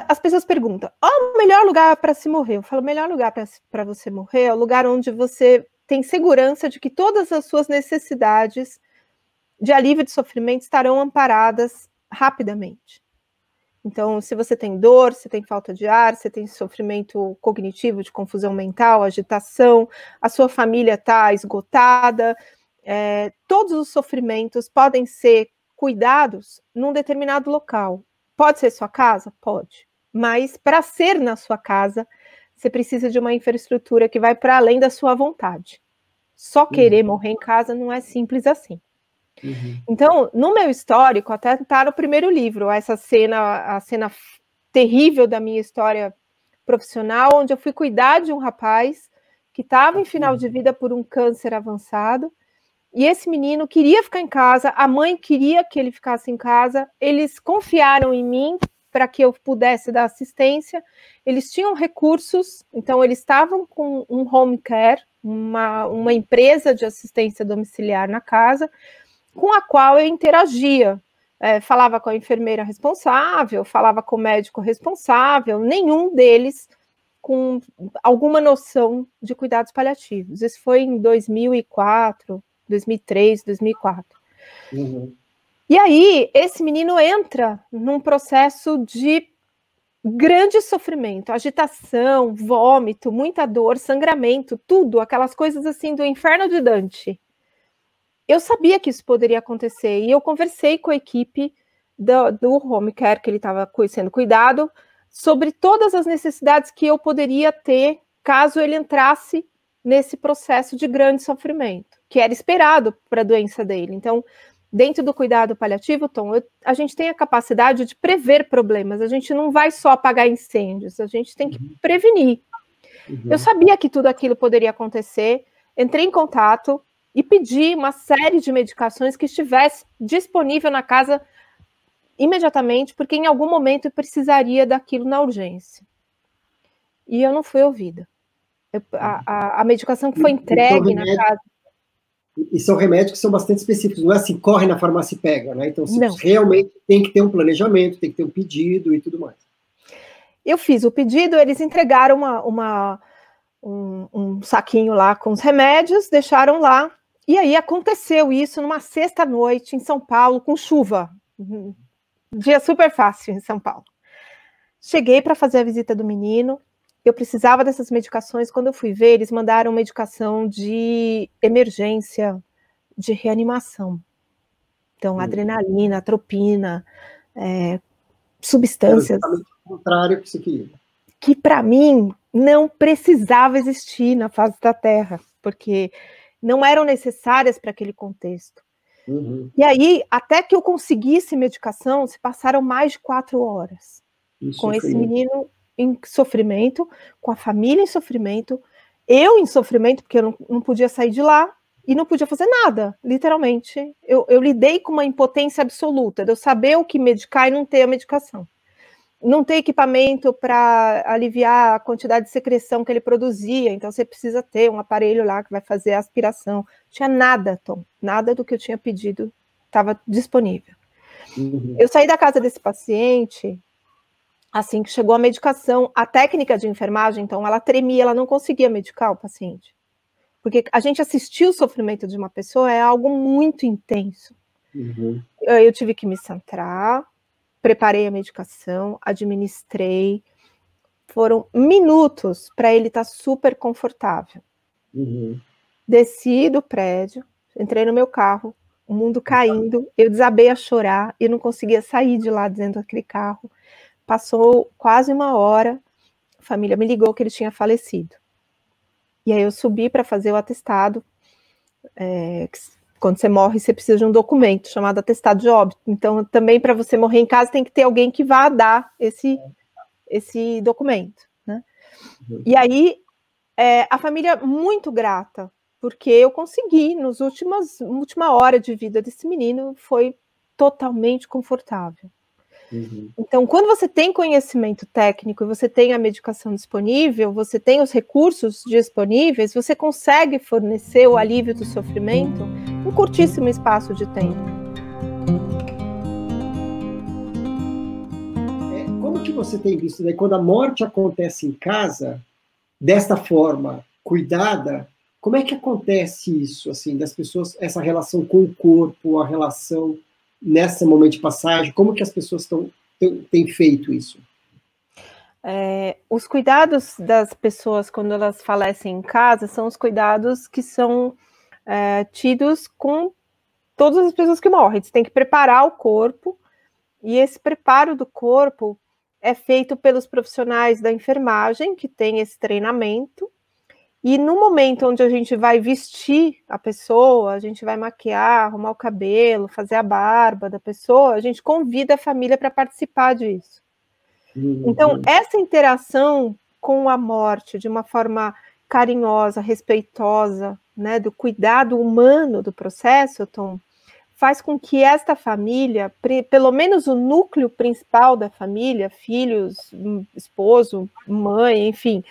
as pessoas perguntam, o melhor lugar para se morrer? Eu falo, o melhor lugar para você morrer é o lugar onde você tem segurança de que todas as suas necessidades de alívio de sofrimento estarão amparadas rapidamente. Então, se você tem dor, se tem falta de ar, se tem sofrimento cognitivo, de confusão mental, agitação, a sua família está esgotada, todos os sofrimentos podem ser cuidados num determinado local. Pode ser sua casa? Pode. Mas para ser na sua casa, você precisa de uma infraestrutura que vai para além da sua vontade. Só querer morrer em casa não é simples assim. Então, no meu histórico, até está no primeiro livro, essa cena, a cena terrível da minha história profissional, onde eu fui cuidar de um rapaz que estava em final de vida por um câncer avançado, e esse menino queria ficar em casa, a mãe queria que ele ficasse em casa, eles confiaram em mim para que eu pudesse dar assistência, eles tinham recursos, então eles estavam com um home care, uma empresa de assistência domiciliar na casa, com a qual eu interagia, falava com a enfermeira responsável, falava com o médico responsável, nenhum deles com alguma noção de cuidados paliativos. Isso foi em 2004, 2003, 2004. E aí, esse menino entra num processo de grande sofrimento, agitação, vômito, muita dor, sangramento, tudo, aquelas coisas assim do inferno de Dante. Eu sabia que isso poderia acontecer e eu conversei com a equipe do home care que ele estava sendo cuidado sobre todas as necessidades que eu poderia ter caso ele entrasse nesse processo de grande sofrimento, que era esperado para a doença dele. Então, dentro do cuidado paliativo, Tom, a gente tem a capacidade de prever problemas, a gente não vai só apagar incêndios, a gente tem que prevenir. Eu sabia que tudo aquilo poderia acontecer, entrei em contato e pedi uma série de medicações que estivesse disponível na casa imediatamente, porque em algum momento eu precisaria daquilo na urgência. E eu não fui ouvida. A medicação que foi entregue na casa... E são remédios que são bastante específicos, não é assim, corre na farmácia e pega, né? Então, realmente tem que ter um planejamento, tem que ter um pedido e tudo mais. Eu fiz o pedido, eles entregaram um saquinho lá com os remédios, deixaram lá, e aí aconteceu isso numa sexta-noite em São Paulo, com chuva. Dia super fácil em São Paulo. Cheguei para fazer a visita do menino, eu precisava dessas medicações, quando eu fui ver, eles mandaram medicação de emergência, de reanimação. Então, adrenalina, atropina, substâncias... o contrário que você queria. Que, para mim, não precisava existir na face da Terra, porque não eram necessárias para aquele contexto. E aí, até que eu conseguisse medicação, se passaram mais de 4 horas. Com esse menino em sofrimento, com a família em sofrimento, eu em sofrimento, porque eu não podia sair de lá, e não podia fazer nada, literalmente. Eu lidei com uma impotência absoluta, de eu saber o que medicar e não ter a medicação. Não ter equipamento para aliviar a quantidade de secreção que ele produzia, então você precisa ter um aparelho lá que vai fazer a aspiração. Não tinha nada, Tom, nada do que eu tinha pedido estava disponível. Eu saí da casa desse paciente, assim que chegou a medicação, a técnica de enfermagem, então, ela tremia, ela não conseguia medicar o paciente. Porque a gente assistir o sofrimento de uma pessoa é algo muito intenso. Eu tive que me centrar, preparei a medicação, administrei, foram minutos para ele estar super confortável. Desci do prédio, entrei no meu carro, o mundo caindo, eu desabei a chorar, eu não conseguia sair de lá dentro daquele carro. Passou quase 1 hora, a família me ligou que ele tinha falecido. E aí eu subi para fazer o atestado. Quando você morre, você precisa de um documento chamado atestado de óbito. Então, também para você morrer em casa, tem que ter alguém que vá dar esse documento, né? E aí, a família muito grata, porque eu consegui, última hora de vida desse menino, foi totalmente confortável. Então, quando você tem conhecimento técnico e você tem a medicação disponível, você tem os recursos disponíveis, você consegue fornecer o alívio do sofrimento em um curtíssimo espaço de tempo. que você tem visto, né, quando a morte acontece em casa, desta forma, cuidada, como é que acontece isso, assim, das pessoas, essa relação com o corpo, a relação nesse momento de passagem, como que as pessoas têm feito isso? Os cuidados das pessoas quando elas falecem em casa são os cuidados que são tidos com todas as pessoas que morrem. Você tem que preparar o corpo, e esse preparo do corpo é feito pelos profissionais da enfermagem, que tem esse treinamento, e no momento onde a gente vai vestir a pessoa, a gente vai maquiar, arrumar o cabelo, fazer a barba da pessoa, a gente convida a família para participar disso. Então, essa interação com a morte de uma forma carinhosa, respeitosa, né, do cuidado humano do processo, Tom, faz com que esta família, pelo menos o núcleo principal da família, filhos, esposo, mãe, enfim,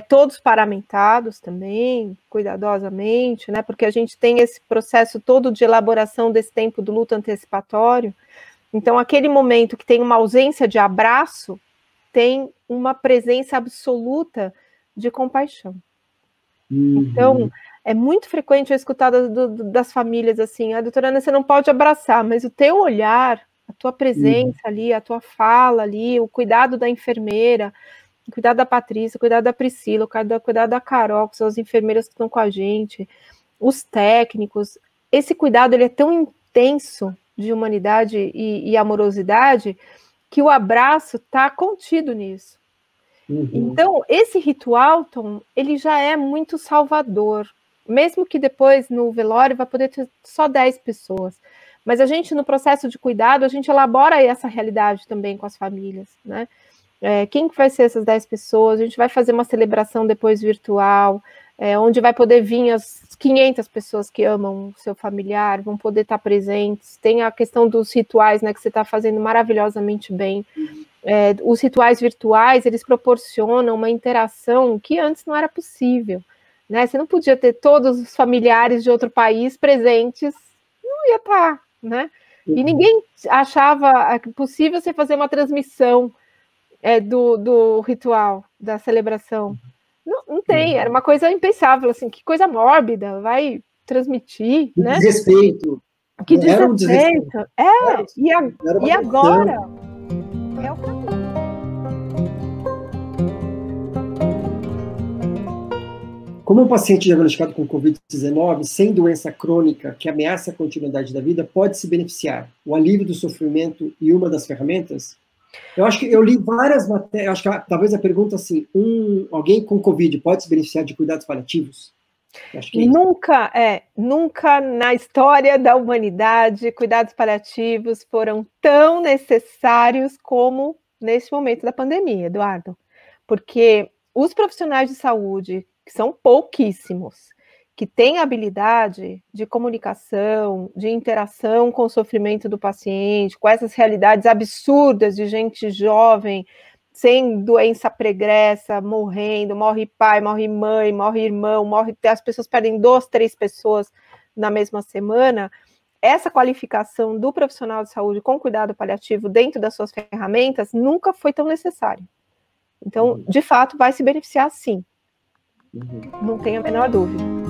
todos paramentados também, cuidadosamente, né, porque a gente tem esse processo todo de elaboração desse tempo do luto antecipatório. Então, aquele momento que tem uma ausência de abraço, tem uma presença absoluta de compaixão. Então, é muito frequente eu escutar das famílias assim, doutora Ana, você não pode abraçar, mas o teu olhar, a tua presença ali, a tua fala ali, o cuidado da enfermeira, o cuidado da Patrícia, o cuidado da Priscila, o cuidado da Carol, que são as enfermeiras que estão com a gente, os técnicos, esse cuidado ele é tão intenso de humanidade e amorosidade, que o abraço está contido nisso. Então, esse ritual, Tom, ele já é muito salvador, mesmo que depois no velório vai poder ter só 10 pessoas, mas a gente no processo de cuidado, a gente elabora essa realidade também com as famílias, né? Quem que vai ser essas 10 pessoas? A gente vai fazer uma celebração depois virtual, onde vai poder vir as 500 pessoas que amam o seu familiar, vão poder estar presentes. Tem a questão dos rituais, né, que você está fazendo maravilhosamente bem. Os rituais virtuais, eles proporcionam uma interação que antes não era possível, né? Você não podia ter todos os familiares de outro país presentes, não ia estar, né? E ninguém achava possível você fazer uma transmissão do ritual, da celebração. Não tem, era uma coisa impensável, assim, que coisa mórbida, vai transmitir, que né? Desrespeito. Que desrespeito. E agora é o caminho. Como um paciente diagnosticado com Covid-19, sem doença crônica que ameaça a continuidade da vida, pode se beneficiar? O alívio do sofrimento e uma das ferramentas? Eu acho que eu li várias matérias, acho que talvez a pergunta assim, alguém com Covid pode se beneficiar de cuidados paliativos? Acho que nunca na história da humanidade cuidados paliativos foram tão necessários como nesse momento da pandemia, Eduardo. Porque os profissionais de saúde, que são pouquíssimos, que têm habilidade de comunicação, de interação com o sofrimento do paciente, com essas realidades absurdas de gente jovem, sem doença pregressa, morrendo, morre pai, morre mãe, morre irmão, as pessoas perdem 2, 3 pessoas na mesma semana. Essa qualificação do profissional de saúde com cuidado paliativo dentro das suas ferramentas nunca foi tão necessária. Então, de fato, vai se beneficiar sim. Não tenho a menor dúvida.